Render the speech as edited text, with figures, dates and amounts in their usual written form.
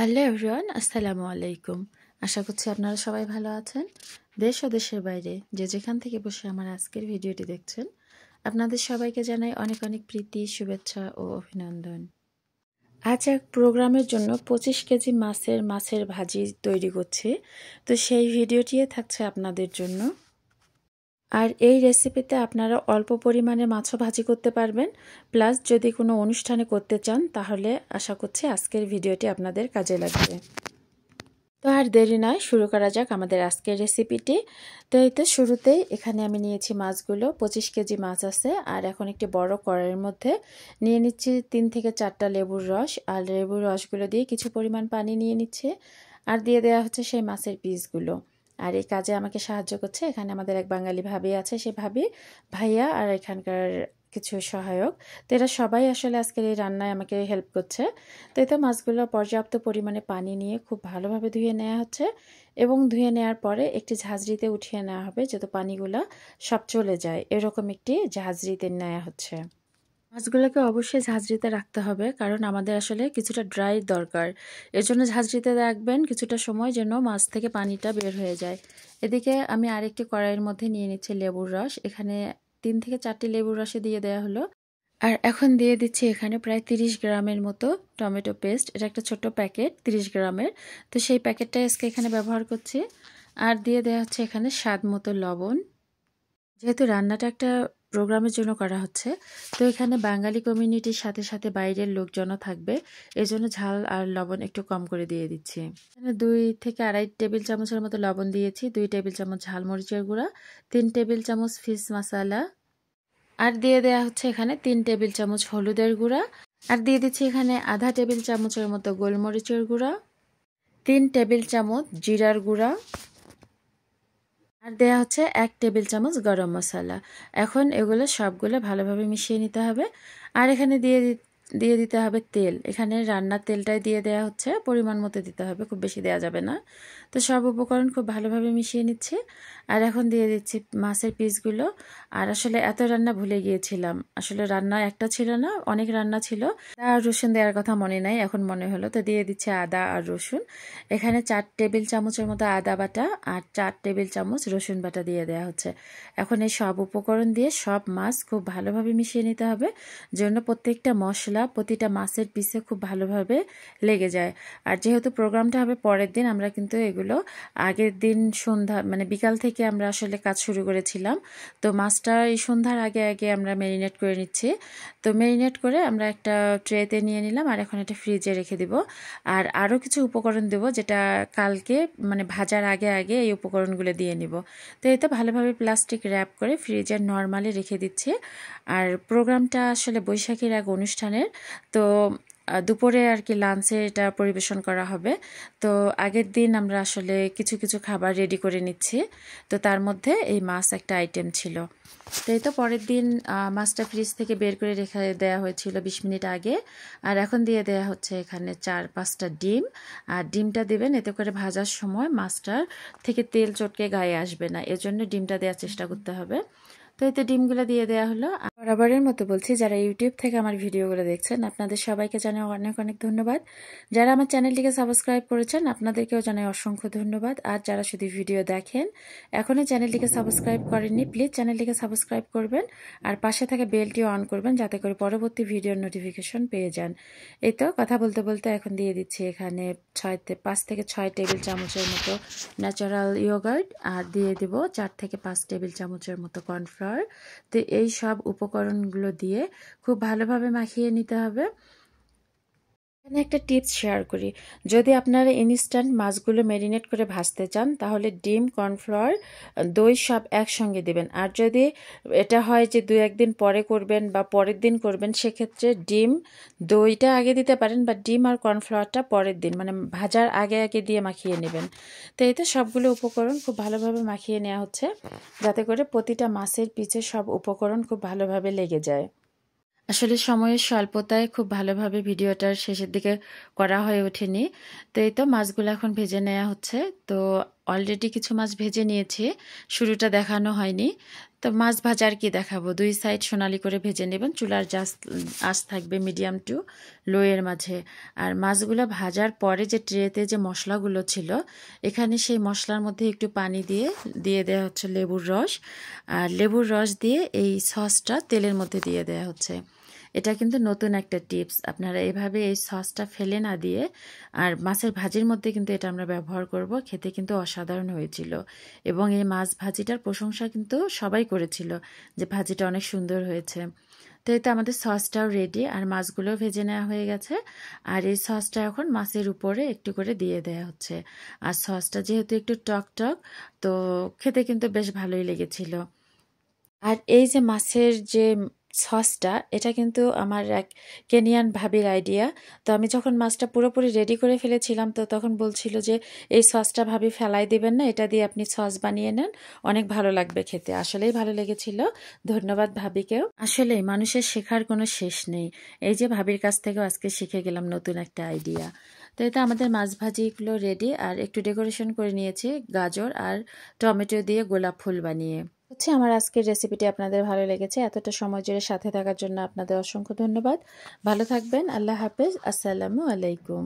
Hello everyone, আসসালামু আলাইকুম। আশা করছি আপনারা সবাই ভালো আছেন। দেশ ও দেশের বাইরে যে যেখান থেকে বসে আমার আজকের ভিডিওটি দেখছেন, আপনাদের সবাইকে জানাই অনেক অনেক প্রীতি, শুভেচ্ছা ও অভিনন্দন। আজ এক প্রোগ্রামের জন্য 25 কেজি মাছের ভাজি তৈরি করছি। তো সেই ভিডিওটি থাকছে আপনাদের জন্য। আর এই রেসিপিতে আপনারা অল্প পরিমাণে মাছও ভাজি করতে পারবেন। প্লাস যদি কোনো অনুষ্ঠানে করতে চান তাহলে আশা করছি আজকের ভিডিওটি আপনাদের কাজে লাগবে। তো আর দেরি নয়, শুরু করা যাক আমাদের আজকের রেসিপিটি। তো এই তো শুরুতেই এখানে আমি নিয়েছি মাছগুলো, 25 কেজি মাছ আছে। আর এখন একটি বড় কড়াইয়ের মধ্যে নিয়ে নিচ্ছি 3 থেকে 4টা লেবুর রস। আর লেবুর রসগুলো দিয়ে কিছু পরিমাণ পানি নিয়ে নিচ্ছে, আর দিয়ে দেওয়া হচ্ছে সেই মাছের পিসগুলো। আর এই কাজে আমাকে সাহায্য করছে এখানে আমাদের এক বাঙালি ভাবি আছে, সে ভাবি, ভাইয়া আর এখানকার কিছু সহায়ক। তো এরা সবাই আসলে আজকের এই রান্নায় আমাকে হেল্প করছে। তো এতে মাছগুলো পর্যাপ্ত পরিমাণে পানি নিয়ে খুব ভালোভাবে ধুয়ে নেওয়া হচ্ছে, এবং ধুয়ে নেওয়ার পরে একটি ঝাঁঝরিতে উঠিয়ে নেওয়া হবে যাতে পানিগুলো সব চলে যায়, এরকম একটি ঝাঁঝরিতে নেওয়া হচ্ছে। মাছগুলোকে অবশ্যই ঝাঁঝরিতে রাখতে হবে, কারণ আমাদের আসলে কিছুটা ড্রাই দরকার। এর জন্য ঝাঁঝরিতে রাখবেন কিছুটা সময়, যেন মাছ থেকে পানিটা বের হয়ে যায়। এদিকে আমি আরেকটি কড়াইয়ের মধ্যে নিয়ে নিচ্ছি লেবুর রস। এখানে 3 থেকে 4টি লেবুর রসে দিয়ে দেওয়া হলো। আর এখন দিয়ে দিচ্ছি এখানে প্রায় 30 গ্রামের মতো টমেটো পেস্ট। এটা একটা ছোট প্যাকেট, 30 গ্রামের। তো সেই প্যাকেটটাই আজকে এখানে ব্যবহার করছি। আর দিয়ে দেওয়া হচ্ছে এখানে স্বাদ মতো লবণ। যেহেতু রান্নাটা একটা প্রোগ্রামের জন্য করা হচ্ছে, তো এখানে বাঙালি কমিউনিটির সাথে সাথে বাইরের লোকজনও থাকবে, এজন্য ঝাল আর লবণ একটু কম করে দিয়ে দিচ্ছি। এখানে 2 থেকে আড়াই টেবিল চামচের মতো লবণ দিয়েছি, 2 টেবিল চামচ ঝাল মরিচের গুঁড়া, 3 টেবিল চামচ ফিশ মশলা, আর দিয়ে দেয়া হচ্ছে এখানে 3 টেবিল চামচ হলুদের গুঁড়া, আর দিয়ে দিচ্ছি এখানে আধা টেবিল চামচের মতো গোলমরিচের গুঁড়া, 3 টেবিল চামচ জিরার গুঁড়া, আর দেয়া হচ্ছে 1 টেবিল চামচ গরম মশলা। এখন এগুলো সবগুলো ভালোভাবে মিশিয়ে নিতে হবে। আর এখানে দিয়ে দিতে হবে তেল। এখানে রান্নার তেলটাই দিয়ে দেয়া হচ্ছে, পরিমাণ মতো দিতে হবে, খুব বেশি দেওয়া যাবে না। তো সব উপকরণ খুব ভালোভাবে মিশিয়ে নিচ্ছি। আর এখন দিয়ে দিচ্ছি মাছের পিসগুলো। আর আসলে এত রান্না ভুলে গিয়েছিলাম, আসলে রান্না একটা ছিল না, অনেক রান্না ছিল। আদা আর রসুন দেওয়ার কথা মনে নাই, এখন মনে হলো। তো দিয়ে দিচ্ছি আদা আর রসুন। এখানে 4 টেবিল চামচের মতো আদা বাটা আর 4 টেবিল চামচ রসুন বাটা দিয়ে দেওয়া হচ্ছে। এখন এই সব উপকরণ দিয়ে সব মাছ খুব ভালোভাবে মিশিয়ে নিতে হবে, যেন প্রত্যেকটা মশলা প্রতিটা মাছের পিসে খুব ভালোভাবে লেগে যায়। আর যেহেতু প্রোগ্রামটা হবে পরের দিন, আমরা কিন্তু এগুলো আগের দিন সন্ধ্যা মানে বিকাল থেকে আমরা আসলে কাজ শুরু করেছিলাম। তো মাছটা এই সন্ধ্যার আগে আগে আমরা ম্যারিনেট করে নিচ্ছি। তো ম্যারিনেট করে আমরা একটা ট্রেতে নিয়ে নিলাম, আর এখন এটা ফ্রিজে রেখে দিব। আর আরও কিছু উপকরণ দেবো, যেটা কালকে মানে ভাজার আগে আগে এই উপকরণগুলো দিয়ে নিব। তো এটা ভালোভাবে প্লাস্টিক র্যাপ করে ফ্রিজে নর্মালি রেখে দিচ্ছি। আর প্রোগ্রামটা আসলে বৈশাখীর এক অনুষ্ঠানের, তো দুপুরে আর কি লাঞ্চে এটা পরিবেশন করা হবে। তো আগের দিন আমরা আসলে কিছু কিছু খাবার রেডি করে নিচ্ছি, তো তার মধ্যে এই মাছ একটা আইটেম ছিল। তো এই তো পরের দিন মাছটা ফ্রিজ থেকে বের করে রেখে দেওয়া হয়েছিল 20 মিনিট আগে। আর এখন দিয়ে দেওয়া হচ্ছে এখানে 4-5টা ডিম। আর ডিমটা দেবেন, এতে করে ভাজার সময় মাছটার থেকে তেল চটকে গায়ে আসবে না, এজন্য ডিমটা দেওয়ার চেষ্টা করতে হবে। তো এতে ডিমগুলো দিয়ে দেওয়া হলো। বরাবরের মতো বলছি, যারা ইউটিউব থেকে আমার ভিডিওগুলো দেখছেন আপনাদের সবাইকে জানাই অনেক অনেক ধন্যবাদ। যারা আমার চ্যানেলটিকে সাবস্ক্রাইব করেছেন আপনাদেরকেও জানাই অসংখ্য ধন্যবাদ। আর যারা শুধু ভিডিও দেখেন এখনও চ্যানেলটিকে সাবস্ক্রাইব করেননি, প্লিজ চ্যানেলটিকে সাবস্ক্রাইব করবেন আর পাশে থাকা বেলটিও অন করবেন, যাতে করে পরবর্তী ভিডিওর নোটিফিকেশন পেয়ে যান। এই তো কথা বলতে বলতে এখন দিয়ে দিচ্ছি এখানে 5 থেকে 6 টেবিল চামচের মতো ন্যাচারাল ইয়োগার্ট, আর দিয়ে দেব 4 থেকে 5 টেবিল চামচের মতো কর্নফ্লাওয়ার। তো এই সব উপকরণগুলো দিয়ে খুব ভালোভাবে মাখিয়ে নিতে হবে। এখানে একটা টিপস শেয়ার করি, যদি আপনারা ইনস্ট্যান্ট মাছগুলো ম্যারিনেট করে ভাজতে চান তাহলে ডিম, কর্নফ্লাওয়ার, দই সব একসঙ্গে দিবেন। আর যদি এটা হয় যে 2-1 দিন পরে করবেন বা পরের দিন করবেন, সেক্ষেত্রে ডিম, দইটা আগে দিতে পারেন, বা ডিম আর কর্নফ্লাওয়ারটা পরের দিন মানে ভাজার আগে আগে দিয়ে মাখিয়ে নেবেন। তো এতে সবগুলো উপকরণ খুব ভালোভাবে মাখিয়ে নেওয়া হচ্ছে, যাতে করে প্রতিটা মাছের পিছে সব উপকরণ খুব ভালোভাবে লেগে যায়। আসলে সময়ের স্বল্পতায় খুব ভালোভাবে ভিডিওটার শেষের দিকে করা হয়ে ওঠেনি। তো এই তো মাছগুলো এখন ভেজে নেওয়া হচ্ছে। তো অলরেডি কিছু মাছ ভেজে নিয়েছি, শুরুটা দেখানো হয়নি। তো মাছ ভাজার কি দেখাবো, 2 সাইড সোনালি করে ভেজে নেবেন। চুলার আঁচ থাকবে মিডিয়াম টু লো এর মাঝে। আর মাছগুলো ভাজার পরে যে ট্রেতে যে মশলাগুলো ছিল, এখানে সেই মশলার মধ্যে একটু পানি দিয়ে দেওয়া হচ্ছে লেবুর রস। আর লেবুর রস দিয়ে এই সসটা তেলের মধ্যে দিয়ে দেওয়া হচ্ছে। এটা কিন্তু নতুন একটা টিপস, আপনারা এভাবে এই সসটা ফেলে না দিয়ে, আর মাছের ভাজির মধ্যে কিন্তু এটা আমরা ব্যবহার করব। খেতে কিন্তু অসাধারণ হয়েছিল, এবং এই মাছ ভাজিটার প্রশংসা কিন্তু সবাই করেছিল যে ভাজিটা অনেক সুন্দর হয়েছে। তো এই তো আমাদের সসটাও রেডি, আর মাছগুলোও ভেজে নেওয়া হয়ে গেছে। আর এই সসটা এখন মাছের উপরে একটু করে দিয়ে দেওয়া হচ্ছে। আর সসটা যেহেতু একটু টক টক, তো খেতে কিন্তু বেশ ভালোই লেগেছিল। আর এই যে মাছের যে সসটা, এটা কিন্তু আমার এক কেনিয়ান ভাবির আইডিয়া। তো আমি যখন মাছটা পুরোপুরি রেডি করে ফেলেছিলাম, তো তখন বলছিল যে এই সসটা ভাবি ফেলাই দিবেন না, এটা দিয়ে আপনি সস বানিয়ে নেন, অনেক ভালো লাগবে খেতে। আসলেই ভালো লেগেছিল, ধন্যবাদ ভাবিকেও। আসলে মানুষের শেখার কোনো শেষ নেই। এই যে ভাবির কাছ থেকেও আজকে শিখে গেলাম নতুন একটা আইডিয়া। তো এটা আমাদের মাছ ভাজিগুলো রেডি, আর একটু ডেকোরেশন করে নিয়েছি গাজর আর টমেটো দিয়ে গোলাপ ফুল বানিয়ে। আমার আজকের রেসিপিটি আপনাদের ভালো লেগেছে, এতটা সময় জুড়ে সাথে থাকার জন্য আপনাদের অসংখ্য ধন্যবাদ। ভালো থাকবেন, আল্লাহ হাফেজ, আসসালামু আলাইকুম।